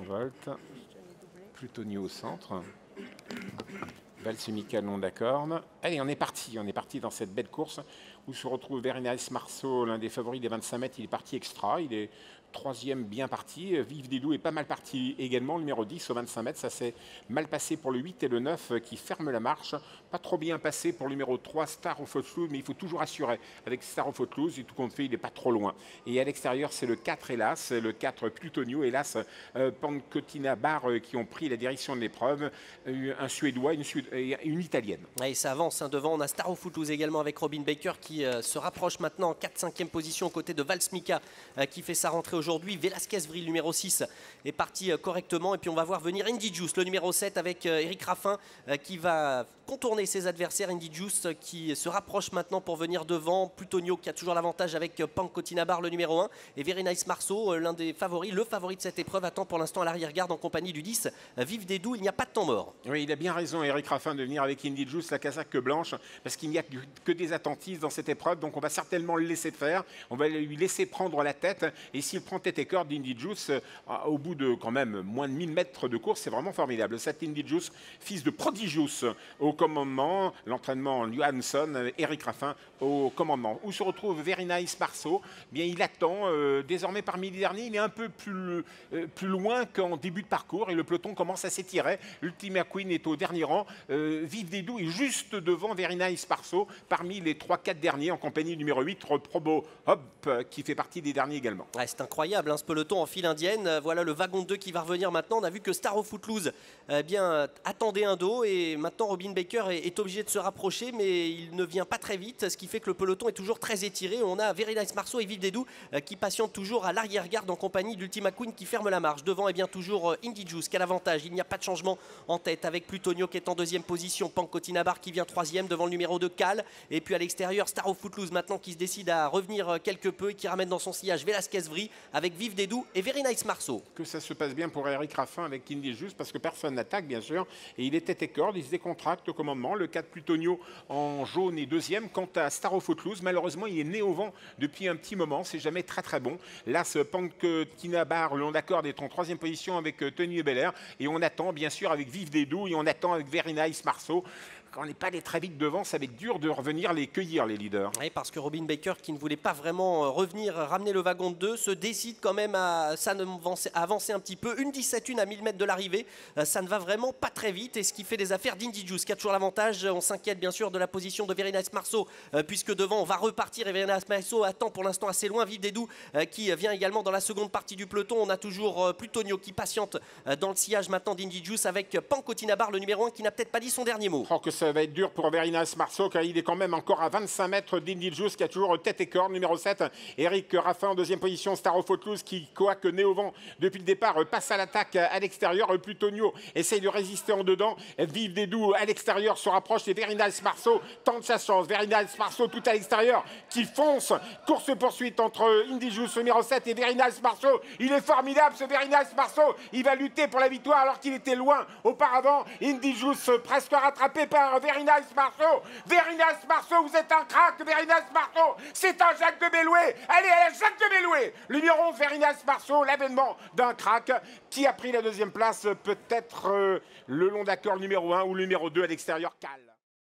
Volt. Plutonio au centre. Valse Michael long d'accords. Allez, on est parti dans cette belle course où se retrouve Very Nice Marceau, l'un des favoris des 25 mètres. Il est parti extra, il est troisième bien parti. Vive des Doux est pas mal parti également, le numéro 10 au 25 mètres. Ça s'est mal passé pour le 8 et le 9 qui ferment la marche. Pas trop bien passé pour le numéro 3, Star of Footloose, mais il faut toujours assurer avec Star of Footloose, et tout compte fait, il n'est pas trop loin. Et à l'extérieur, c'est le 4, hélas, le 4 Plutonio, hélas, Pancotina Bar qui ont pris la direction de l'épreuve. Un Suédois et une Italienne. Et ça avance devant. On a Star of Footloose également avec Robin Baker qui se rapproche maintenant en 4-5e position aux côtés de Valse Mika qui fait sa rentrée aujourd'hui. Velasquez Vril, numéro 6, est parti correctement. Et puis on va voir venir Indy Juice, le numéro 7, avec Eric Raffin qui va contourner ses adversaires. Indy Juice qui se rapproche maintenant pour venir devant. Plutonio qui a toujours l'avantage avec Pancotina Bar, le numéro 1. Et Very Nice Marceau, l'un des favoris, le favori de cette épreuve, attend pour l'instant à l'arrière-garde en compagnie du 10. Vive des Doux, il n'y a pas de temps mort. Oui, il a bien raison, Eric Raffin, de venir avec Indy Juice, la casaque blanche, parce qu'il n'y a que des attentistes dans cette épreuve. Donc on va certainement le laisser faire. On va lui laisser prendre la tête. Et s'il prend tête et corde d'Indy Juice, au bout de quand même moins de 1000 mètres de course, c'est vraiment formidable. Cet Indy Juice, fils de Prodigious au commandement, l'entraînement Johansson, Eric Raffin au commandement. Où se retrouve Very Nice Marceau? Bien, il attend. Désormais, parmi les derniers, il est un peu plus loin qu'en début de parcours et le peloton commence à s'étirer. Ultima Queen est au dernier rang. Vive des Doux est juste devant Very Nice Marceau, parmi les 3-4 derniers en compagnie du numéro 8, Probo Hop, qui fait partie des derniers également. Ouais, c'est incroyable, ce peloton en file indienne. Voilà le wagon 2 qui va revenir maintenant. On a vu que Star of Footloose attendait un dos et maintenant Robin Baker est obligé de se rapprocher, mais il ne vient pas très vite, ce qui fait que le peloton est toujours très étiré. On a Very Nice Marceau et Vive des Doux qui patientent toujours à l'arrière-garde en compagnie d'Ultima Queen qui ferme la marche. Devant, et bien toujours Indy Juice qui a l'avantage. Il n'y a pas de changement en tête avec Plutonio qui est en deuxième position, Pancotina Bar qui vient troisième devant le numéro 2 Cal. Et puis à l'extérieur, Star of Footloose maintenant qui se décide à revenir quelque peu et qui ramène dans son sillage Velasquez Vril avec Vive des Doux et Very Nice Marceau. Que ça se passe bien pour Eric Raffin avec Indy Juice parce que personne n'attaque bien sûr. Et il est tête et corde, il se décontracte au commandement. Le 4 Plutonio en jaune est deuxième. Quant à Star of Footloose, malheureusement il est né au vent depuis un petit moment. C'est jamais très bon. Là, ce Pancotina Bar, le long d'accord, est en troisième position avec Tony Belair. Et on attend bien sûr avec Vive des Doux et on attend avec Very Nice Marceau. Quand on n'est pas allé très vite devant, ça va être dur de revenir les cueillir, les leaders. Oui, parce que Robin Baker, qui ne voulait pas vraiment revenir, ramener le wagon de 2, se décide quand même à avancer un petit peu. Une 17-1 à 1000 mètres de l'arrivée. Ça ne va vraiment pas très vite. Et ce qui fait des affaires d'Indy Juice, qui a toujours l'avantage. On s'inquiète bien sûr de la position de Very Nice Marceau, puisque devant, on va repartir. Et Very Nice Marceau attend pour l'instant assez loin. Vive des Doux, qui vient également dans la seconde partie du peloton. On a toujours Plutonio qui patiente dans le sillage maintenant d'Indy Juice avec Pancotina Bar, le numéro 1, qui n'a peut-être pas dit son dernier mot. Oh, que ça va être dur pour Very Nice Marceau car il est quand même encore à 25 mètres d'Indy Juice qui a toujours tête et corde. Numéro 7, Eric Raffin en deuxième position. Star of Footloose qui coaque né au vent depuis le départ, passe à l'attaque à l'extérieur. Plutonio essaye de résister en dedans. Vive des Doux à l'extérieur se rapproche et Very Nice Marceau tente sa chance. Very Nice Marceau tout à l'extérieur qui fonce. Course poursuite entre Indy Juice numéro 7 et Very Nice Marceau. Il est formidable ce Very Nice Marceau. Il va lutter pour la victoire alors qu'il était loin auparavant. Indy Juice presque rattrapé par Very Nice Marceau. Very Nice Marceau, vous êtes un crack, Very Nice Marceau. C'est un Jacques de Belloué. Allez, Jacques de Belloué. Le numéro 11, Very Nice Marceau, l'avènement d'un crack qui a pris la deuxième place, peut-être le long d'accord numéro 1 ou le numéro 2 à l'extérieur, Cal.